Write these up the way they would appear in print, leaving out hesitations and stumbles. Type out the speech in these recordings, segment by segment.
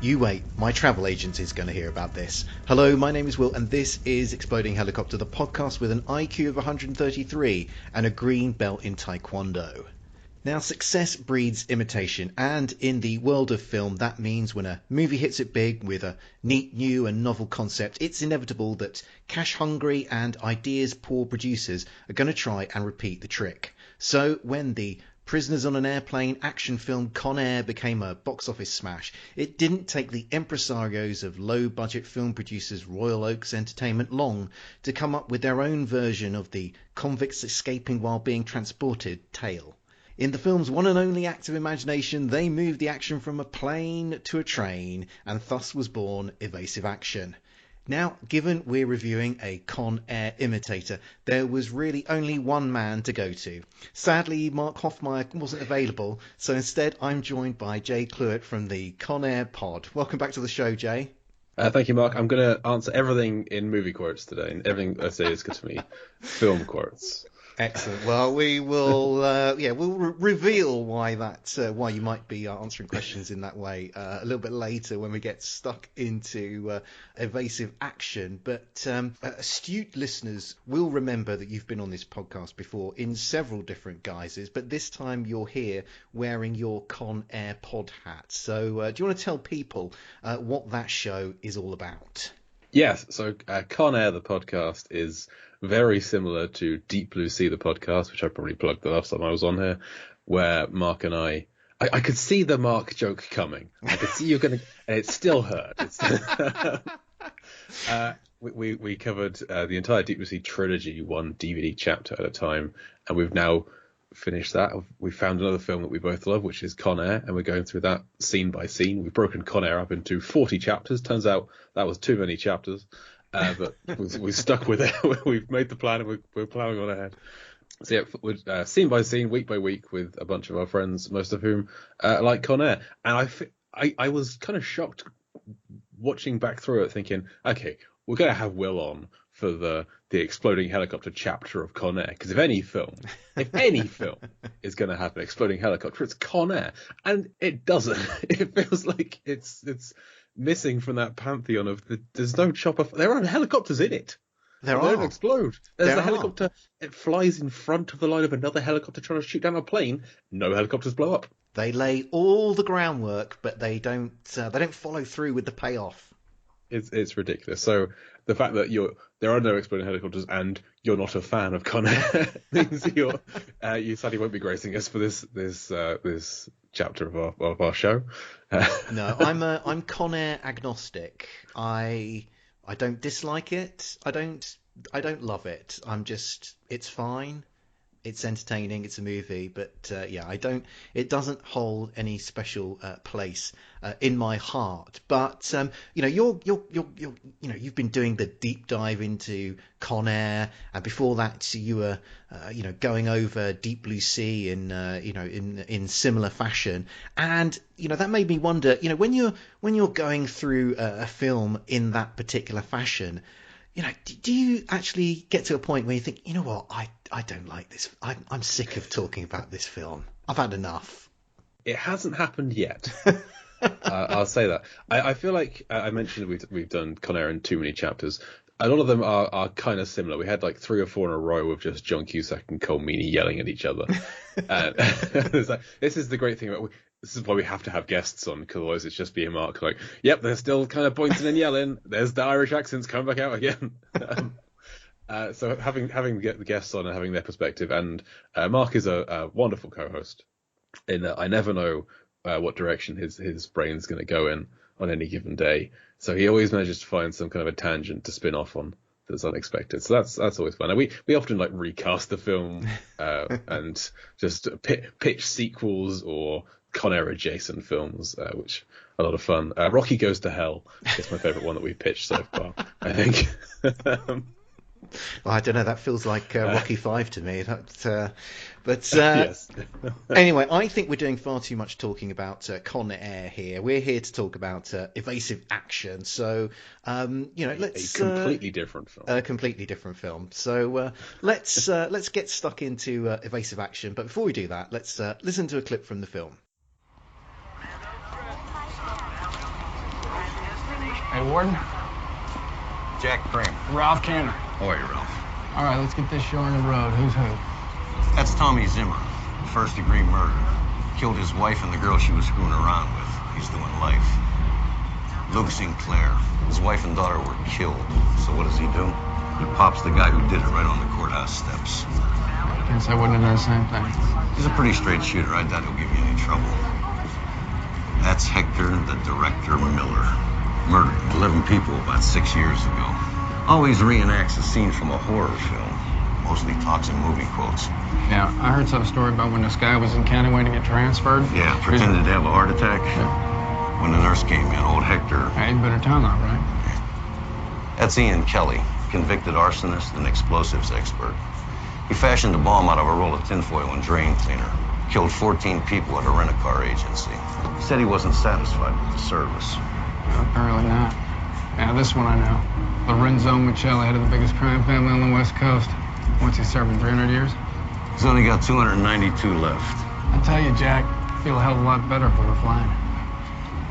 You wait, my travel agent is going to hear about this. Hello, my name is Will, and this is Exploding Helicopter, the podcast with an IQ of 133 and a green belt in Taekwondo. Now, success breeds imitation, and in the world of film, that means when a movie hits it big with a neat, new and novel concept, it's inevitable that cash-hungry and ideas-poor producers are going to try and repeat the trick. So when the Prisoners on an Airplane action film Con Air became a box office smash, it didn't take the impresarios of low-budget film producers Royal Oaks Entertainment long to come up with their own version of the convicts escaping while being transported tale. In the film's one and only act of imagination, they moved the action from a plane to a train, and thus was born Evasive Action. Now, given we're reviewing a Con Air imitator, there was really only one man to go to. Sadly, Mark Hoffmeyer wasn't available, so instead I'm joined by Jay Cluitt from the Con Air pod. Welcome back to the show, Jay. Thank you, Mark. I'm going to answer everything in movie quotes today, and everything I say is good to me. Film quotes. Excellent. Well, we will, we'll reveal why you might be answering questions in that way a little bit later when we get stuck into Evasive Action. But astute listeners will remember that you've been on this podcast before in several different guises, but this time you're here wearing your Con Air pod hat. So do you want to tell people what that show is all about? Yes. So Con Air, the podcast, is very similar to Deep Blue Sea, the podcast, which I probably plugged the last time I was on here, where Mark and I could see the Mark joke coming. I could see you going to, and it still hurt. We covered the entire Deep Blue Sea trilogy, one DVD chapter at a time, and we've now finished that. We found another film that we both love, which is Con Air, and we're going through that scene by scene. We've broken Con Air up into 40 chapters. Turns out that was too many chapters. But we stuck with it. We've made the plan and we're plowing on ahead. So yeah, we're, scene by scene, week by week, with a bunch of our friends, most of whom like Con Air. And I was kind of shocked watching back through it, thinking, okay, we're going to have Will on for the exploding helicopter chapter of Con Air, because if any film is going to have an exploding helicopter, it's Con Air, and it doesn't. It feels like it's missing from that pantheon of there's no chopper. There are helicopters in it. They don't explode. There's a helicopter. It flies in front of the line of another helicopter trying to shoot down a plane. No helicopters blow up. They lay all the groundwork, but they don't follow through with the payoff. It's ridiculous. So the fact that there are no exploding helicopters and you're not a fan of Con Air means you sadly won't be gracing us for this chapter of our show. No, I'm Con Air agnostic. I don't dislike it. I don't love it. It's fine. It's entertaining. It's a movie, but it doesn't hold any special place in my heart. But you've been doing the deep dive into Con Air, and before that you were going over Deep Blue Sea in similar fashion, and that made me wonder. When you're going through a film in that particular fashion, do you actually get to a point where you think, you know what, I don't like this. I'm sick of talking about this film. I've had enough. It hasn't happened yet. I'll say that. I feel like I mentioned we've done Con Air in too many chapters. A lot of them are kind of similar. We had like 3 or 4 in a row of just John Cusack and Cole Meany yelling at each other. And this is the great thing about this is why we have to have guests on, because otherwise it's just me and Mark like, yep, they're still kind of pointing and yelling. There's the Irish accents coming back out again. So having the guests on and having their perspective, and Mark is a wonderful co-host in that I never know what direction his brain's going to go in on any given day. So he always manages to find some kind of a tangent to spin off on that's unexpected. So that's always fun. And we often like recast the film and just pitch sequels or Con Air adjacent films, which are a lot of fun. Rocky Goes to Hell is my favourite one that we've pitched so far, I think. Well, I don't know. That feels like Rocky 5 to me. Yes. Anyway, I think we're doing far too much talking about Con Air here. We're here to talk about Evasive Action. So, let's a completely different film. A completely different film. So let's get stuck into Evasive Action. But before we do that, let's listen to a clip from the film. Hey, Warden. Jack Kramer. Ralph Canner. How are you, Ralph? All right, let's get this show on the road. Who's who? That's Tommy Zimmer, first-degree murder. Killed his wife and the girl she was screwing around with. He's doing life. Luke Sinclair. His wife and daughter were killed. So what does he do? He pops the guy who did it right on the courthouse steps. Guess I wouldn't have done the same thing. He's a pretty straight shooter. I doubt he'll give you any trouble. That's Hector, the director, Miller. Murdered 11 people about 6 years ago. Always reenacts a scene from a horror film. Mostly talks in movie quotes. Yeah, I heard some story about when this guy was in County waiting to get transferred. Yeah, pretended to have a heart attack. Yeah. When the nurse came in, old Hector... Hey, you better tell him, right? That's Ian Kelly, convicted arsonist and explosives expert. He fashioned a bomb out of a roll of tinfoil and drain cleaner. Killed 14 people at a rent-a-car agency. He said he wasn't satisfied with the service. Well, apparently not. Yeah, this one I know. Lorenzo Michelli, head of the biggest crime family on the West Coast. What's he serving, 300 years? He's only got 292 left. I tell you, Jack, I feel a hell of a lot better if we were flying.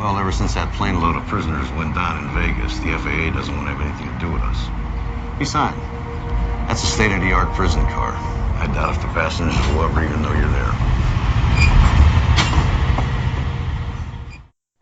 Well, ever since that plane load of prisoners went down in Vegas, the FAA doesn't want to have anything to do with us. Besides, that's a state-of-the-art prison car. I doubt if the passengers will ever even know you're there.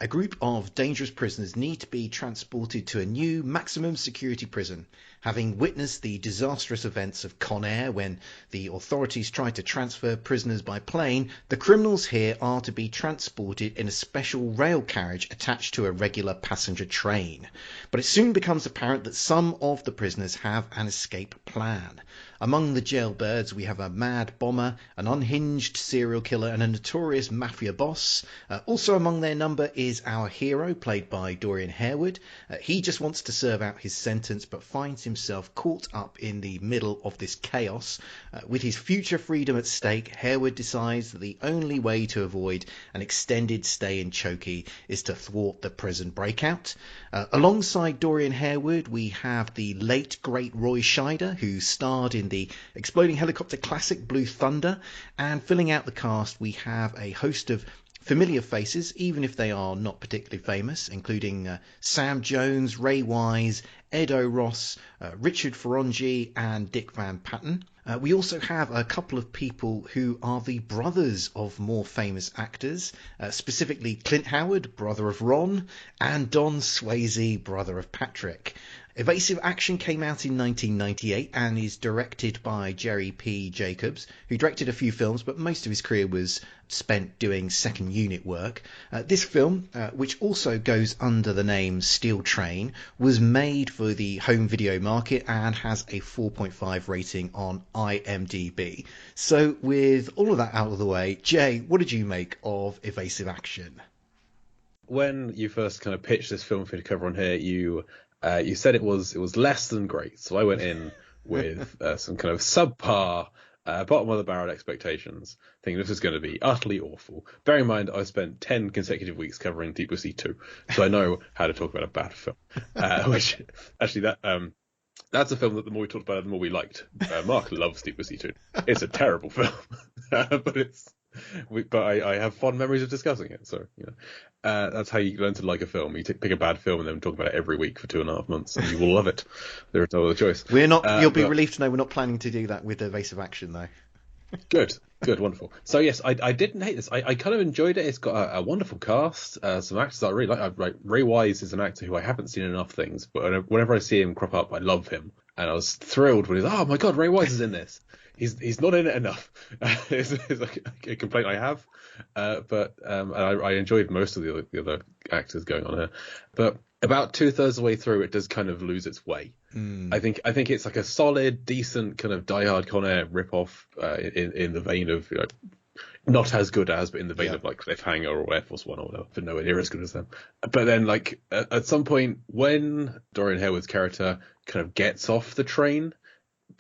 A group of dangerous prisoners need to be transported to a new maximum security prison. Having witnessed the disastrous events of Con Air when the authorities tried to transfer prisoners by plane, the criminals here are to be transported in a special rail carriage attached to a regular passenger train. But it soon becomes apparent that some of the prisoners have an escape plan. Among the jailbirds we have a mad bomber, an unhinged serial killer and a notorious mafia boss. Also among their number is our hero, played by Dorian Harewood. He just wants to serve out his sentence but finds himself caught up in the middle of this chaos. With his future freedom at stake, Harewood decides that the only way to avoid an extended stay in Chokey is to thwart the prison breakout. Alongside Dorian Harewood we have the late great Roy Scheider, who starred in the exploding helicopter classic Blue Thunder, and filling out the cast we have a host of familiar faces, even if they are not particularly famous, including Sam Jones, Ray Wise, Ed O'Ross, Richard Ferrongi and Dick Van Patten. We also have a couple of people who are the brothers of more famous actors, specifically Clint Howard, brother of Ron, and Don Swayze, brother of Patrick. Evasive Action came out in 1998 and is directed by Jerry P. Jacobs, who directed a few films, but most of his career was spent doing second unit work. This film, which also goes under the name Steel Train, was made for the home video market and has a 4.5 rating on IMDb. So with all of that out of the way, Jay, what did you make of Evasive Action? When you first kind of pitched this film for you to cover on here, you said it was less than great. So I went in with some kind of subpar, bottom of the barrel expectations, thinking this is going to be utterly awful. Bear in mind, I spent 10 consecutive weeks covering Deep Blue Sea 2, so I know how to talk about a bad film. Which actually that's a film that the more we talked about it, the more we liked. Mark loves Deep Blue Sea 2. It's a terrible film, but I have fond memories of discussing it. So that's how you learn to like a film. You pick a bad film and then talk about it every week for 2.5 months, and you will love it. There is no other choice. We're not. You'll be relieved to know we're not planning to do that with Evasive Action, though. Good, wonderful. So yes, I didn't hate this. I kind of enjoyed it. It's got a wonderful cast. Some actors I really like. Ray Wise is an actor who I haven't seen in enough things, but whenever I see him crop up, I love him. And I was thrilled when he's, oh my god, Ray Wise is in this. He's not in it enough. It's a complaint I have. But I enjoyed most of the other actors going on here. But about 2/3 of the way through, it does kind of lose its way. I think it's like a solid, decent kind of Die Hard Con Air ripoff in the vein of not as good as, but in the vein of like Cliffhanger or Air Force One or whatever, but nowhere near as good as them. But then like at some point when Dorian Harewood's character kind of gets off the train,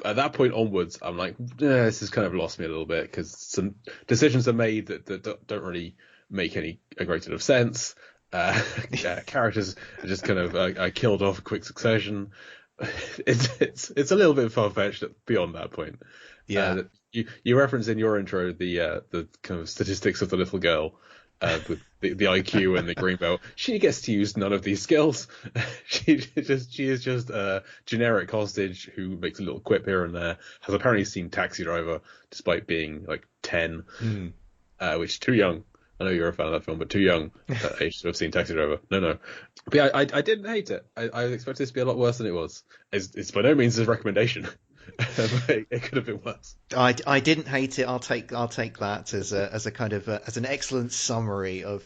at that point onwards, I'm like, this has kind of lost me a little bit because some decisions are made that don't really make a great deal of sense. Characters are just kind of killed off in quick succession. It's a little bit far-fetched beyond that point. Yeah. You referenced in your intro the kind of statistics of the little girl. with the IQ and the green belt. She gets to use none of these skills. She is just a generic hostage who makes a little quip here and there. Has apparently seen Taxi Driver despite being like 10, which is too young. I know you're a fan of that film, but too young at that age to have seen Taxi Driver. No. But yeah, I didn't hate it. I expected this to be a lot worse than it was. It's by no means a recommendation. It could have been worse. I didn't hate it. I'll take that as a kind of as an excellent summary of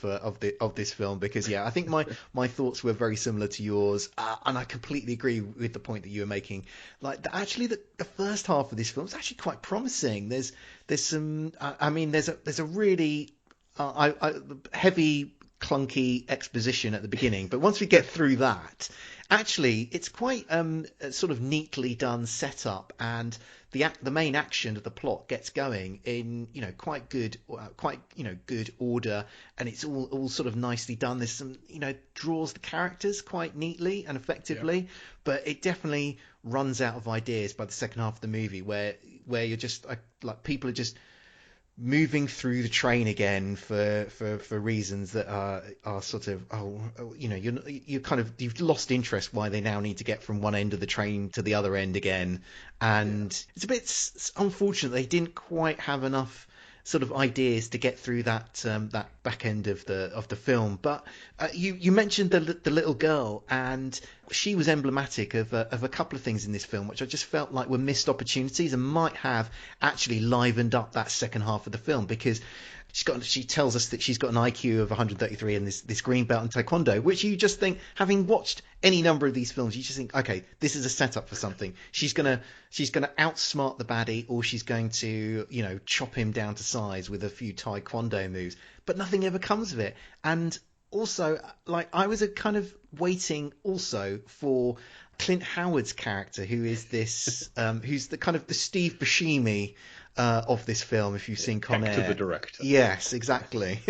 this film, because I think my thoughts were very similar to yours, and I completely agree with the point that you were making. Like actually the first half of this film is actually quite promising. There's some there's a really heavy clunky exposition at the beginning, but once we get through that, actually it's quite sort of neatly done setup, and the main action of the plot gets going in quite good order, and it's all sort of nicely done. There's some draws the characters quite neatly and effectively, but it definitely runs out of ideas by the second half of the movie, where you're just like people are just moving through the train again for reasons that are sort of you've lost interest why they now need to get from one end of the train to the other end again, and it's a bit unfortunate they didn't quite have enough sort of ideas to get through that back end of the film. But you mentioned the little girl, and she was emblematic of a couple of things in this film which I just felt like were missed opportunities and might have actually livened up that second half of the film, because she tells us that she's got an IQ of 133 and this green belt in Taekwondo, which you just think, having watched any number of these films, you just think, okay, this is a setup for something. She's gonna outsmart the baddie, or she's going to chop him down to size with a few Taekwondo moves, but nothing ever comes of it. And also, like, I was kind of waiting also for Clint Howard's character, who is this who's the kind of the Steve Buscemi of this film, if you've seen Con Air. Hector the director. Yes, exactly.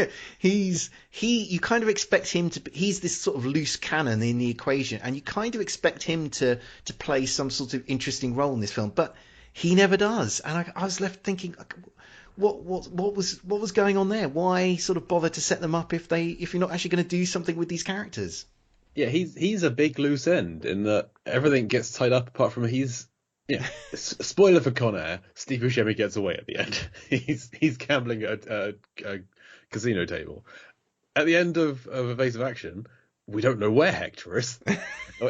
You kind of expect him to, he's this sort of loose cannon in the equation, and you kind of expect him to play some sort of interesting role in this film, but he never does. And I was left thinking, what was going on there? Why sort of bother to set them up if you're not actually going to do something with these characters? Yeah, he's a big loose end in that everything gets tied up apart from spoiler for Con Air, Steve Buscemi gets away at the end. He's gambling at a casino table. At the end of Evasive Action, we don't know where Hector is.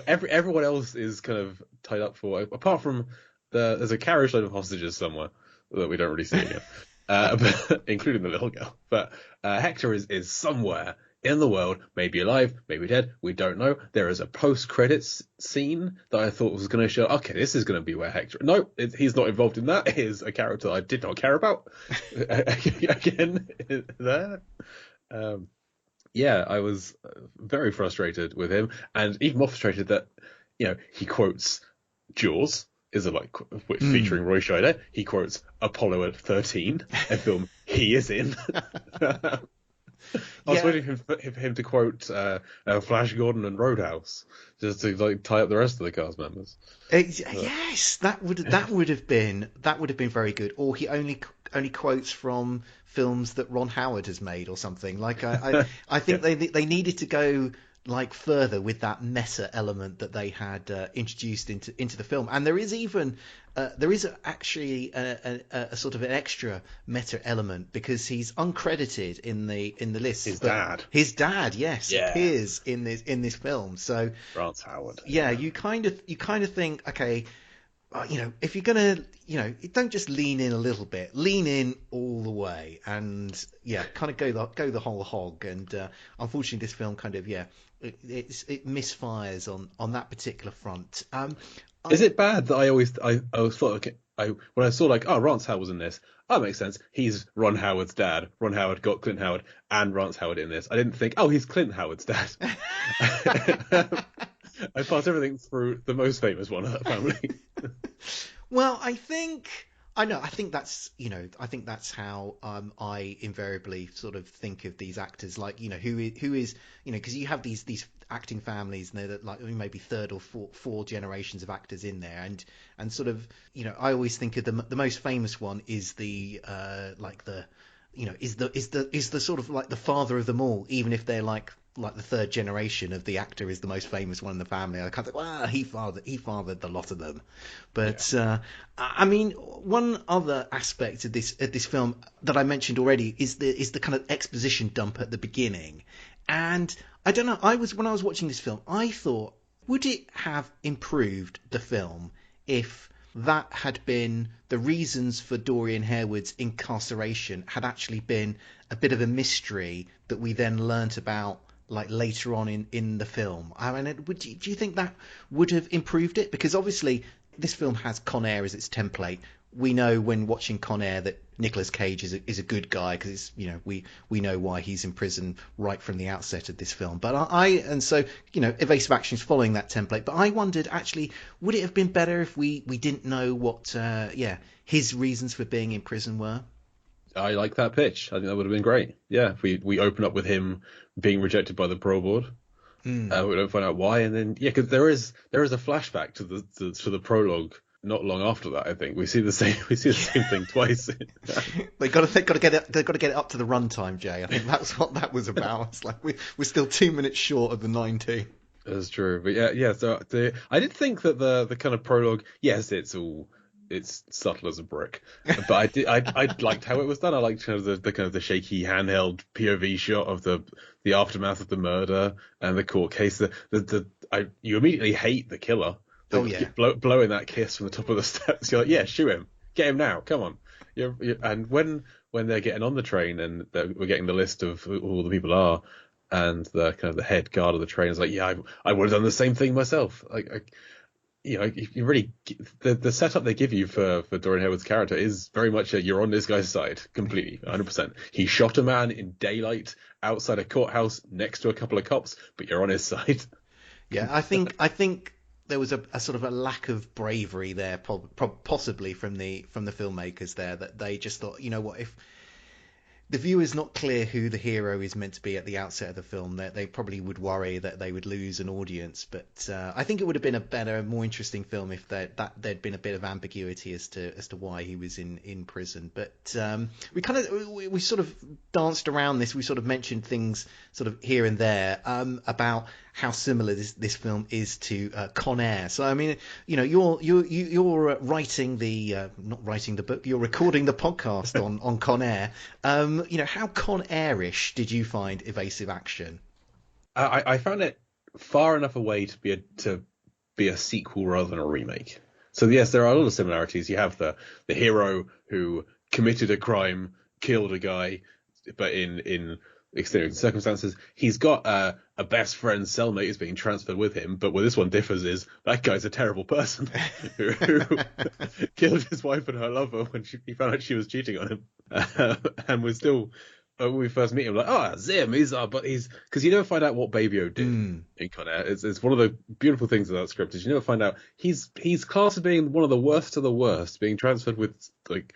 Everyone else is kind of tied up for, apart from there's a carriage load of hostages somewhere that we don't really see again, but, including the little girl. But Hector is somewhere in the world, maybe alive, maybe dead, we don't know. There is a post-credits scene that I thought was going to show, okay, this is going to be where Hector... No, he's not involved in that. He is a character I did not care about. Again, there. I was very frustrated with him, and even more frustrated that, he quotes Jaws, featuring Roy Scheider. He quotes Apollo 13, a film he is in. I was waiting for him to quote Flash Gordon and Roadhouse, just to tie up the rest of the cast members. Yes, that would have been very good. Or he only quotes from films that Ron Howard has made or something. Like I think they needed to go further with that meta element that they had introduced into the film. And there is even actually a sort of an extra meta element, because he's uncredited in the list. His dad, yes, appears in this film. So Rance Howard. Yeah, you kind of think, okay, if you're gonna, don't just lean in a little bit, lean in all the way, and kind of go the whole hog. And unfortunately, this film kind of it misfires on that particular front. Is it bad that I always thought, when I saw Rance Howard was in this, that makes sense. He's Ron Howard's dad. Ron Howard got Clint Howard and Rance Howard in this. I didn't think, he's Clint Howard's dad. I passed everything through the most famous one of that family. Well, I think that's how I invariably sort of think of these actors, who is because you have these acting families, and they're maybe third or four generations of actors in there, and sort of I always think of the most famous one is the is the sort of like the father of them all, even if they're like the third generation of the actor is the most famous one in the family. I kind of think, well, he fathered the lot of them. But I mean, one other aspect of this film that I mentioned already is the kind of exposition dump at the beginning. And I don't know, when I was watching this film, I thought, would it have improved the film if that had been the reasons for Dorian Harewood's incarceration had actually been a bit of a mystery that we then learnt about like later on in the film? I mean, do you think that would have improved it? Because obviously this film has Con Air as its template. We know when watching Con Air that Nicolas Cage is a good guy, because we know why he's in prison right from the outset of this film. But Evasive Action is following that template. But I wondered, actually, would it have been better if we didn't know what his reasons for being in prison were? I like that pitch. I think that would have been great. Yeah, if we open up with him being rejected by the parole board. We don't find out why, and then because there is a flashback to the prologue not long after that. I think we see the same thing twice. They've got to get it up to the runtime, Jay. I think that's what that was about. It's like we're still 2 minutes short of the 90. That's true, but yeah. So I did think that the kind of prologue, yes, it's subtle as a brick, but I liked how it was done. I liked kind of the shaky handheld POV shot of the aftermath of the murder and the court case. You immediately hate the killer. Blowing that kiss from the top of the steps. You're like, yeah, shoot him, get him now, come on. And when they're getting on the train and we're getting the list of who all the people are, and the kind of the head guard of the train is like, yeah, I would have done the same thing myself. You really, the setup they give you for Dorian Harewood's character is very much you're on this guy's side completely, 100%. He shot a man in daylight outside a courthouse next to a couple of cops, but you're on his side. Yeah, I think there was a sort of a lack of bravery there, possibly from the filmmakers there, that they just thought, you know what, if the viewer's not clear who the hero is meant to be at the outset of the film, that they probably would worry that they would lose an audience. But I think it would have been a better, more interesting film if there'd been a bit of ambiguity as to why he was in prison. But we sort of danced around this. We sort of mentioned things sort of here and there about how similar this film is to Con Air. So I mean, you're writing not writing the book, you're recording the podcast on Con Air. How Con Air-ish did you find Evasive Action? I found it far enough away to be a sequel rather than a remake. So yes, there are a lot of similarities. You have the hero who committed a crime, killed a guy, but in extenuating circumstances. He's got a best friend cellmate who's being transferred with him, but where this one differs is that guy's a terrible person who killed his wife and her lover when he found out she was cheating on him, and we're still when we first meet him like, Zim, but he's because you never find out what Baby-O did in Con Air. It's one of the beautiful things of that script is you never find out he's classed as being one of the worst of the worst, being transferred with like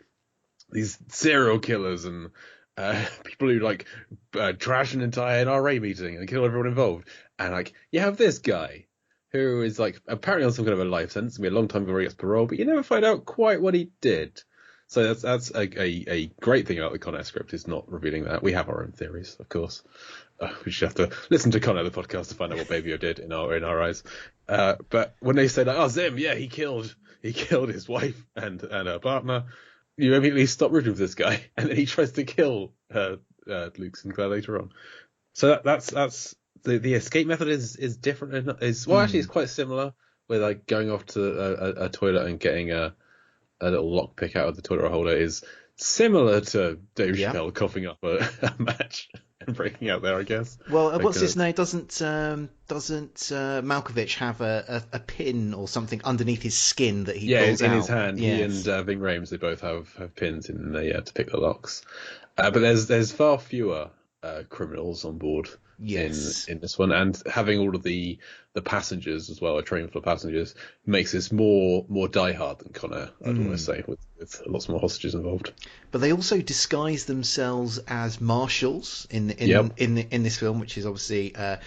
these serial killers and people who like trash an entire NRA meeting and kill everyone involved, and you have this guy who is apparently on some kind of a life sentence, it'll be a long time before he gets parole, but you never find out quite what he did. So that's a great thing about the Con Air script, is not revealing that. We have our own theories, of course. We should have to listen to Con Air the podcast to find out what Baby-O did in our eyes. But when they say Zim, yeah, he killed his wife and her partner, you immediately stop rooting for this guy, and then he tries to kill Luke Sinclair later on. So that's the escape method is different. Actually, it's quite similar. With going off to a toilet and getting a little lockpick out of the toilet holder is similar to Dave Chappelle coughing up a match and breaking out there, I guess. Well, what's his name? Doesn't Malkovich have a pin or something underneath his skin that he pulls out? In his hand. Yes. He and Ving Rhames, they both have pins in there to pick the locks. But there's far fewer criminals on board in this one, and having all of the passengers as well, a train full of passengers, makes this more Die Hard than Con Air, I'd almost say, with lots more hostages involved. But they also disguise themselves as marshals in this film, which is obviously a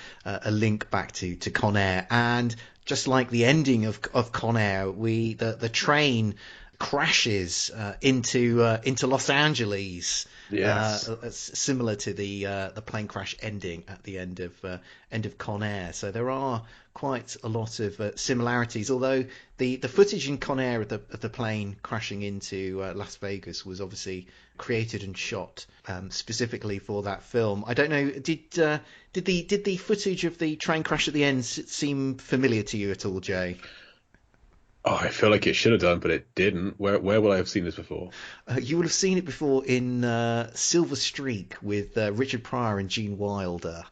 link back to Con Air. And just like the ending of Con Air, the train crashes into Los Angeles. Yes. Similar to the plane crash ending at the end of Con Air. So there are quite a lot of similarities. Although the footage in Con Air of the plane crashing into Las Vegas was obviously created and shot specifically for that film. I don't know. Did the footage of the train crash at the end seem familiar to you at all, Jay? Oh, I feel like it should have done, but it didn't. Where would I have seen this before? You will have seen it before in Silver Streak with Richard Pryor and Gene Wilder.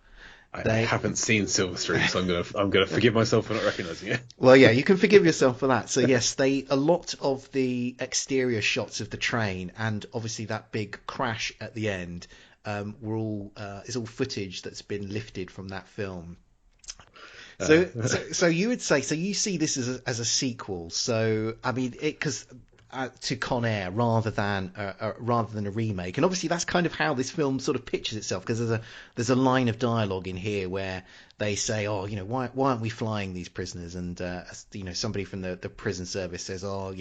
I haven't seen Silver Streak, so I'm gonna forgive myself for not recognizing it. Well, yeah, you can forgive yourself for that. So yes, a lot of the exterior shots of the train and obviously that big crash at the end is all footage that's been lifted from that film. So you would say, so you see this as a sequel. So I mean, because to Con Air rather than a remake, and obviously that's kind of how this film sort of pitches itself. Because there's a line of dialogue in here where they say, oh, why aren't we flying these prisoners? And somebody from the prison service says, oh,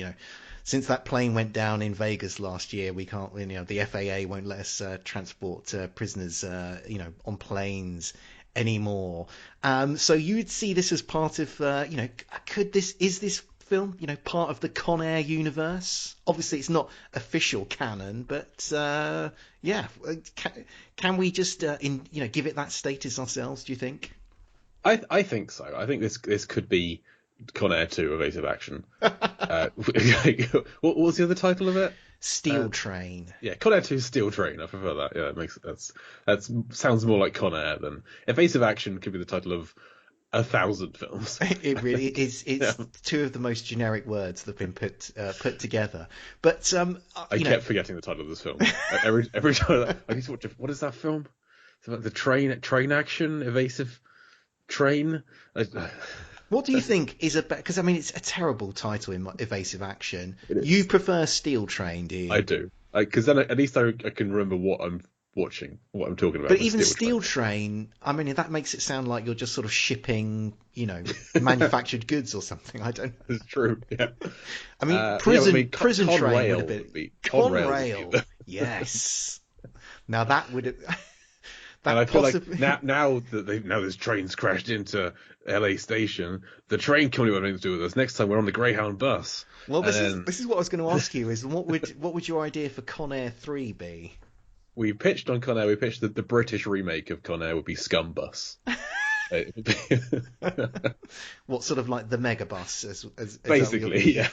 since that plane went down in Vegas last year, we can't, the FAA won't let us transport prisoners, on planes anymore. So you would see this as part of, is this film, part of the Con Air universe? Obviously, it's not official canon, but can we just, give it that status ourselves? Do you think? I think so. I think this could be Con Air 2: Evasive Action. What was the other title of it? Steel Train. Yeah, Con Air 2 Steel Train. I prefer that. Yeah, that sounds more like Con Air than Evasive Action. Could be the title of 1,000 films. It really is. It's two of the most generic words that have been put together. But I kept forgetting the title of this film. every time I need to watch. What is that film? It's about the train action, evasive train. What do you think is a better? Because I mean, it's a terrible title in Evasive Action. You prefer Steel Train, do you? I do, because then at least I can remember what I'm watching, what I'm talking about. But even Steel Train, I mean, that makes it sound like you're just sort of shipping, manufactured goods or something. I don't know. It's true. Yeah. I mean, prison train would have been Conrail. Yes. Now that would have. And I feel like now this train's crashed into LA Station, the train company won't have anything to do with us. Next time we're on the Greyhound bus. Well, this is what I was going to ask you: is what would your idea for Con Air 3 be? We pitched on Con Air. We pitched that the British remake of Con Air would be Scum Bus. What, sort of like the Megabus, as basically, yeah.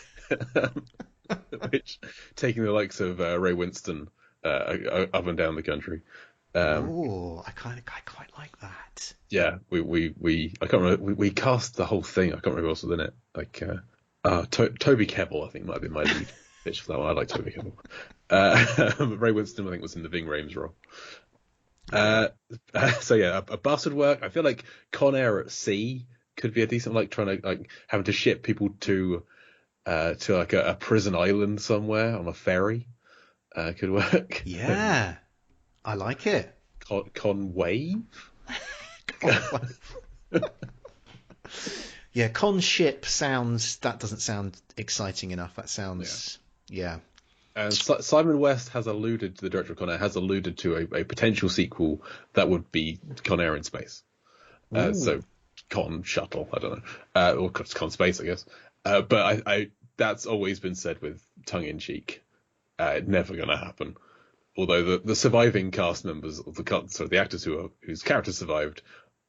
Which taking the likes of Ray Winston up and down the country. I quite like that. Yeah, we I can't remember. We cast the whole thing. I can't remember who else was in it. Like Toby Kebbell, I think, might have been my lead pitch for that one. I like Toby Kebbell. Ray Winston, I think, was in the Ving Rhames role. So yeah, a bus would work. I feel like Con Air at sea could be a decent, like trying to having to ship people to like a prison island somewhere on a ferry. Could work. Yeah. I like it. Con Wave? Yeah, Con Ship doesn't sound exciting enough. That sounds, yeah. And Simon West the director of Con Air, has alluded to a potential sequel that would be Con Air in space. So Con Shuttle, I don't know. Or Con Space, I guess. But I that's always been said with tongue-in-cheek. Never going to happen. Although the surviving cast members of the actors whose characters survived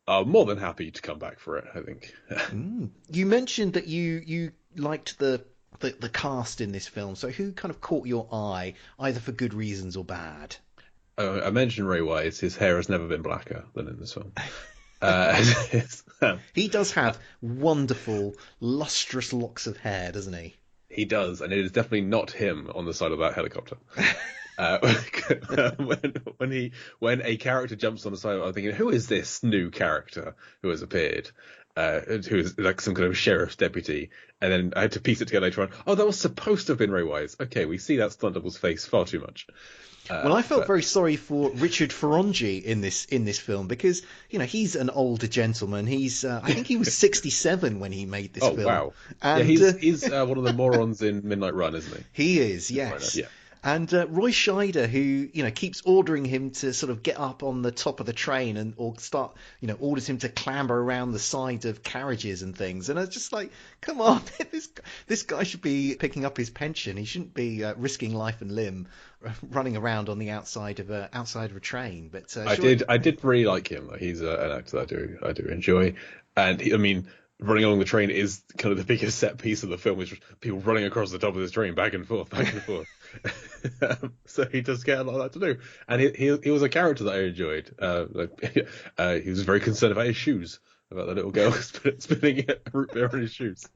are more than happy to come back for it, I think. You mentioned that you liked the cast in this film. So who kind of caught your eye, either for good reasons or bad? I mentioned Ray Wise. His hair has never been blacker than in this film. He does have wonderful, lustrous locks of hair, doesn't he? He does, and it is definitely not him on the side of that helicopter. When a character jumps on the side, I'm thinking, who is this new character who has appeared? Who is like some kind of sheriff's deputy, and then I had to piece it together later on. Oh, that was supposed to have been Ray Wise. Okay, we see that stunt double's face far too much. Well, I felt very sorry for Richard Ferrongi in this film because he's an older gentleman. He's I think he was 67 when he made this film. Oh wow! And, he's one of the morons in Midnight Run, isn't he? He is, yes. Yeah. And Roy Scheider, who keeps ordering him to sort of get up on the top of the train or start, orders him to clamber around the side of carriages and things. And I was just like, come on, this guy should be picking up his pension. He shouldn't be risking life and limb running around on the outside of a train. But I did really like him. He's an actor that I do enjoy, and running along the train is kind of the biggest set piece of the film, is people running across the top of this train back and forth. So he does get a lot of that to do, and he was a character that I enjoyed. He was very concerned about his shoes, about the little girl spinning root beer on his shoes.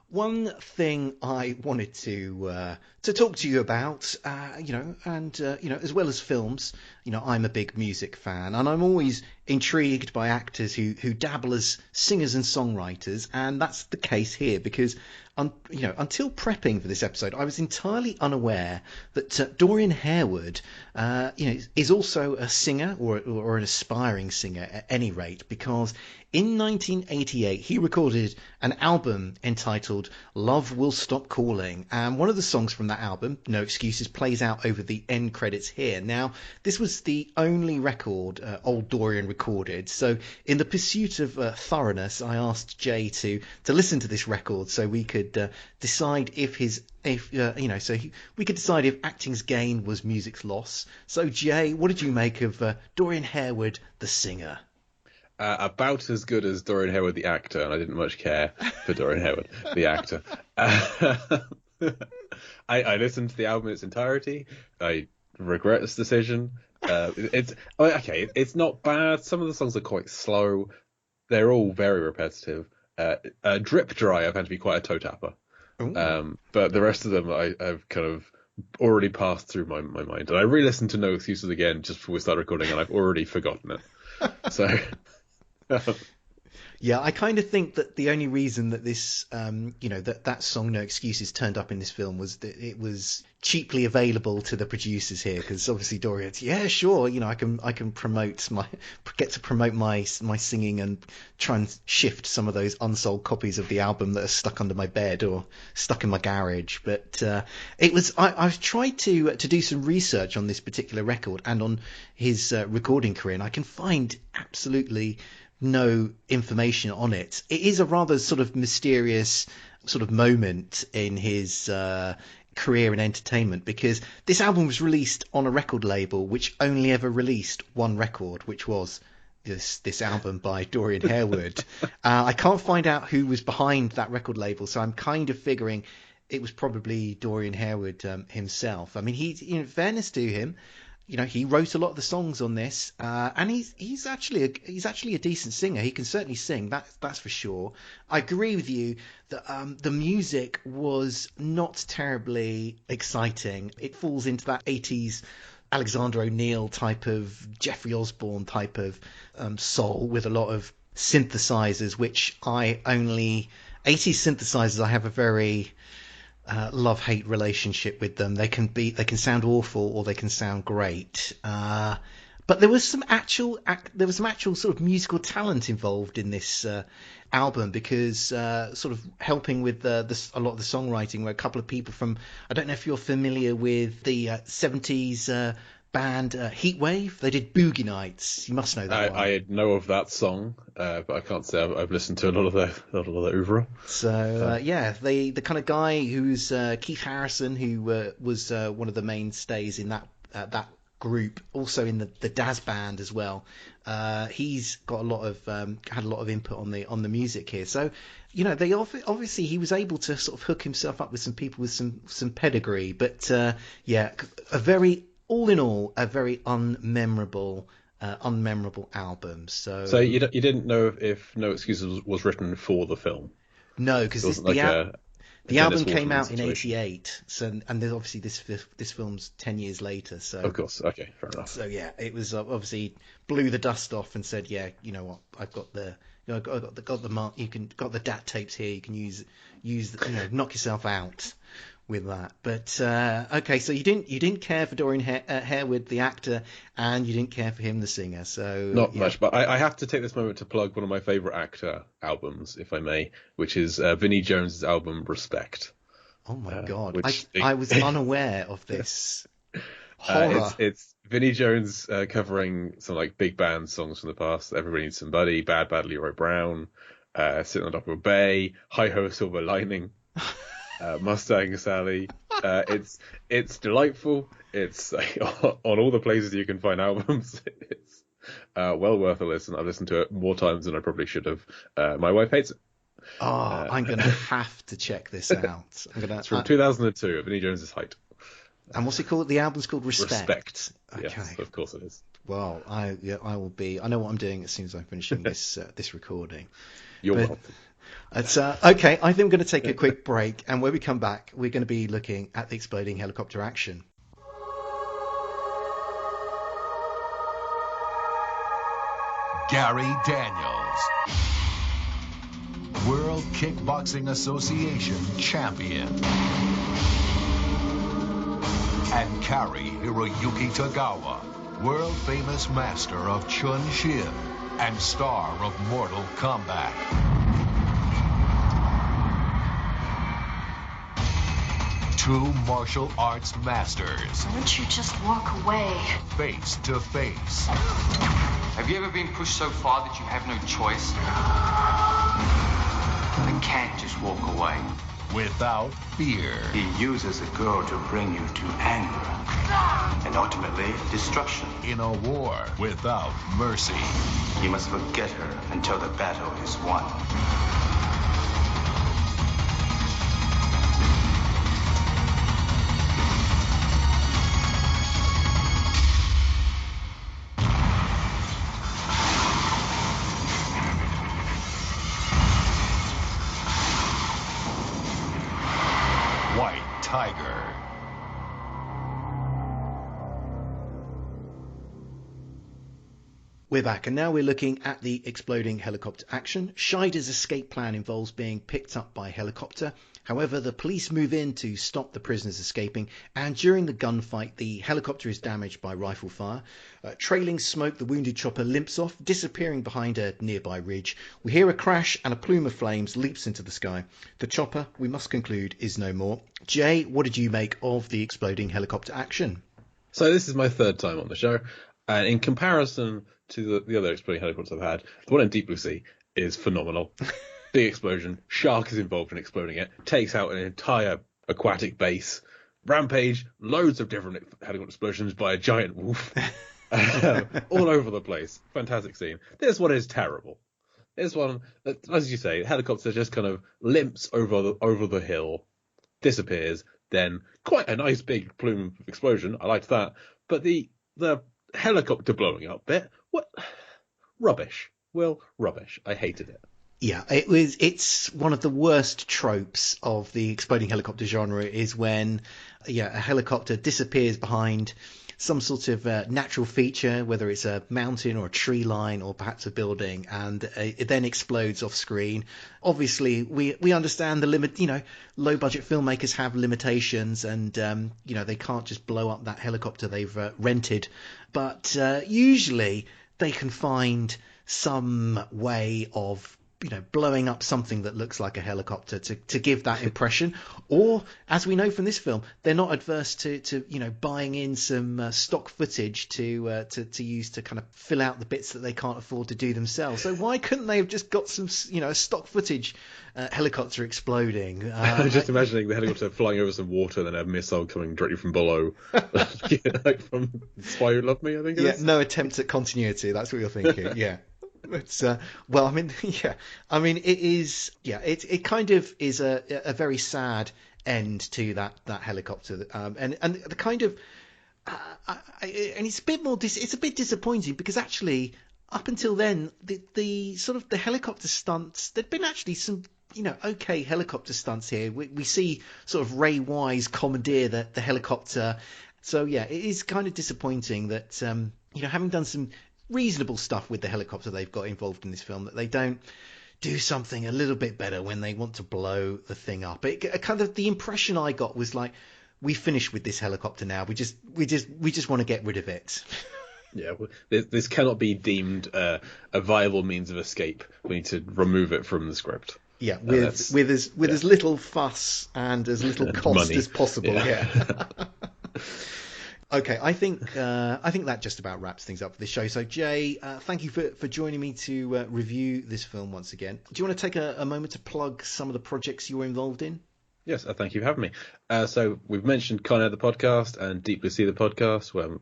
One thing I wanted to talk to you about, as well as films, I'm a big music fan, and I'm always intrigued by actors who dabble as singers and songwriters, and that's the case here because, until prepping for this episode, I was entirely unaware that Dorian Harewood, is also a singer or an aspiring singer at any rate, because in 1988 he recorded an album entitled Love Will Stop Calling, and one of the songs from that album, No Excuses, plays out over the end credits here. Now, this was the only record old Dorian recorded, so in the pursuit of thoroughness, I asked Jay to listen to this record so we could decide we could decide if acting's gain was music's loss. So Jay, what did you make of Dorian Harewood, the singer? About as good as Dorian Harewood, the actor, and I didn't much care for Dorian Harewood, the actor. I listened to the album in its entirety. I regret this decision. It's not bad. Some of the songs are quite slow. They're all very repetitive. Drip Dry I found to be quite a toe tapper. But the rest of them I've kind of already passed through my mind. And I re-listened to No Excuses again just before we started recording, and I've already forgotten it. So... Yeah, I kind of think that the only reason that this, that song "No Excuses" turned up in this film was that it was cheaply available to the producers here, because obviously Dorian's, yeah, sure, I can get to promote my singing and try and shift some of those unsold copies of the album that are stuck under my bed or stuck in my garage. But I've tried to do some research on this particular record and on his recording career, and I can find absolutely no information on it. It is a rather sort of mysterious sort of moment in his career in entertainment, because this album was released on a record label which only ever released one record, which was this album by Dorian Harewood. I can't find out who was behind that record label, so I'm kind of figuring it was probably Dorian Harewood himself. I mean, in fairness to him, he wrote a lot of the songs on this, and he's actually a decent singer. He can certainly sing, that's for sure. I agree with you that the music was not terribly exciting. It falls into that 80s Alexander O'Neill type of, Jeffrey Osborne type of soul with a lot of synthesizers, which 80s synthesizers, I have a very love-hate relationship with them. They can sound awful or they can sound great. But there was some actual sort of musical talent involved in this album, because sort of helping with a lot of the songwriting were a couple of people from, I don't know if you're familiar with the 70s band Heatwave. They did Boogie Nights. You must know that one. I know of that song, but I can't say I've listened to a lot of their oeuvre. So the kind of guy who's Keith Harrison, who was one of the mainstays in that group, also in the Daz band as well. He's got had a lot of input on the music here. So they obviously he was able to sort of hook himself up with some people with some pedigree. But all in all, a very unmemorable album. So you didn't know if No Excuses was written for the film? No, because The Dennis album came Waterman out in situation. '88, so and then obviously this film's 10 years later. So Of course. Okay, fair enough. So yeah, it was obviously blew the dust off and said, yeah, you know what, I've got the, you know, I've got the mark, you can got the DAT tapes here, you can use knock yourself out with that. But okay, so you didn't care for Dorian Harewood the actor, and you didn't care for him the singer. So Not yeah. much, but I have to take this moment to plug one of my favourite actor albums, if I may, which is Vinnie Jones's album Respect. Oh my God, which I was unaware of this horror. It's Vinnie Jones covering some like big band songs from the past. Everybody Needs Somebody, Bad Bad Leroy Brown, Sitting on Top of a Bay, Hi Ho Silver Lining, Mustang Sally. It's delightful. It's like, on all the places you can find albums. It's well worth a listen. I've listened to it more times than I probably should have. My wife hates it. I'm gonna have to check this out. It's from 2002 at Vinnie Jones's height. And what's it called? The album's called Respect. Okay. Yes, of course it is. Well, I will be. I know what I'm doing as soon as I'm finishing this recording. You're welcome. It's okay. I think we're going to take a quick break, and when we come back, we're going to be looking at the exploding helicopter action. Gary Daniels, World Kickboxing Association champion, and Kari Hiroyuki Tagawa, world famous master of Chun Shin and star of Mortal Kombat. Two martial arts masters. Why don't you just walk away? Face to face. Have you ever been pushed so far that you have no choice? You can't just walk away. Without fear. He uses a girl to bring you to anger and ultimately destruction. In a war without mercy. You must forget her until the battle is won. White Tiger. We're back, and now we're looking at the exploding helicopter action. Scheider's escape plan involves being picked up by helicopter. However, the police move in to stop the prisoners escaping, and during the gunfight, the helicopter is damaged by rifle fire. Trailing smoke, the wounded chopper limps off, disappearing behind a nearby ridge. We hear a crash, and a plume of flames leaps into the sky. The chopper, we must conclude, is no more. Jay, what did you make of the exploding helicopter action? So this is my third time on the show, and in comparison to the other exploding helicopters I've had, the one in Deep Blue Sea is phenomenal. Big explosion, shark is involved in exploding it, takes out an entire aquatic base, rampage, loads of different helicopter explosions by a giant wolf, all over the place. Fantastic scene. This one is terrible. This one, as you say, helicopter just kind of limps over the hill, disappears, then quite a nice big plume of explosion. I liked that, but the helicopter blowing up bit, what rubbish. Well, rubbish. I hated it. Yeah, it's one of the worst tropes of the exploding helicopter genre is when a helicopter disappears behind some sort of natural feature, whether it's a mountain or a tree line or perhaps a building, and it then explodes off screen. Obviously, we understand the limit, low budget filmmakers have limitations, and they can't just blow up that helicopter they've rented, but usually they can find some way of blowing up something that looks like a helicopter to give that impression. Or, as we know from this film, they're not adverse to buying in some stock footage to use to kind of fill out the bits that they can't afford to do themselves. So why couldn't they have just got some stock footage helicopter exploding? I'm just imagining the helicopter flying over some water, then a missile coming directly from below, like from Spy Who Loved Me, I think. No attempt at continuity. That's what you're thinking. Yeah. It's it is. Yeah, it kind of is a very sad end to that helicopter, and the kind of and it's a bit more. It's a bit disappointing because actually up until then the sort of the helicopter stunts, there'd been actually some okay helicopter stunts here. We see sort of Ray Wise commandeer the helicopter. So yeah, it is kind of disappointing that having done some reasonable stuff with the helicopter they've got involved in this film, that they don't do something a little bit better when they want to blow the thing up. It kind of, the impression I got was like, we finished with this helicopter now. We just want to get rid of it. Yeah, this cannot be deemed a viable means of escape. We need to remove it from the script. Yeah, with as little fuss and as little cost as possible. Yeah. Okay, I think that just about wraps things up for this show. So Jay, thank you for joining me to review this film once again. Do you want to take a moment to plug some of the projects you were involved in? Yes, thank you for having me. So we've mentioned Con Air the podcast and Deep Blue Sea the podcast, where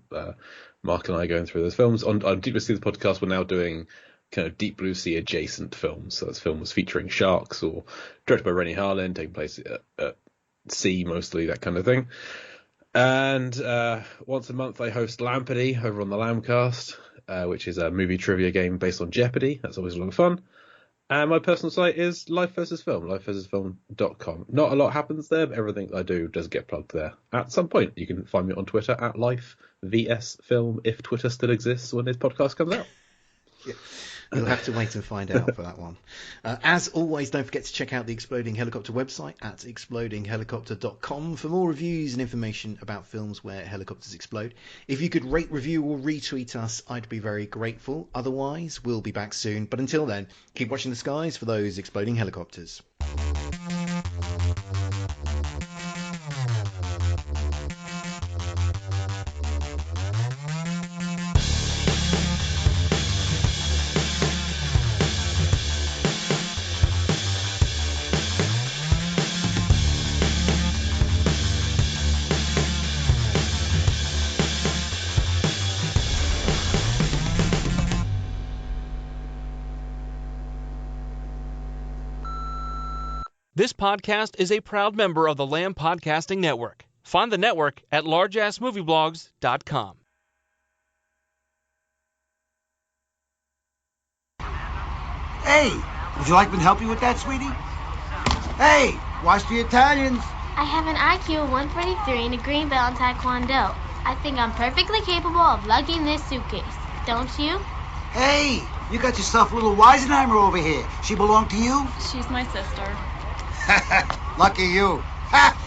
Mark and I are going through those films. On Deep Blue Sea the podcast, we're now doing kind of Deep Blue Sea adjacent films. So that's films featuring sharks or directed by Rennie Harlin, taking place at sea mostly, that kind of thing. And once a month I host Lampardy over on the Lambcast, which is a movie trivia game based on Jeopardy. That's always a lot of fun. And my personal site is Life vs. Film, lifeversusfilm.com. Not a lot happens there, but everything I do does get plugged there at some point. You can find me on Twitter at LifeVSFilm, if Twitter still exists when this podcast comes out. Yeah. You'll have to wait and find out for that one. As always, don't forget to check out the Exploding Helicopter website at explodinghelicopter.com for more reviews and information about films where helicopters explode. If you could rate, review or retweet us, I'd be very grateful. Otherwise, we'll be back soon. But until then, keep watching the skies for those exploding helicopters. This podcast is a proud member of the Lamb Podcasting Network. Find the network at largeassmovieblogs.com. Hey, would you like me to help you with that, sweetie? Hey, watch the Italians. I have an IQ of 143 and a green belt in Taekwondo. I think I'm perfectly capable of lugging this suitcase. Don't you? Hey, you got yourself a little Weisenheimer over here. She belong to you? She's my sister. Lucky you. Ha!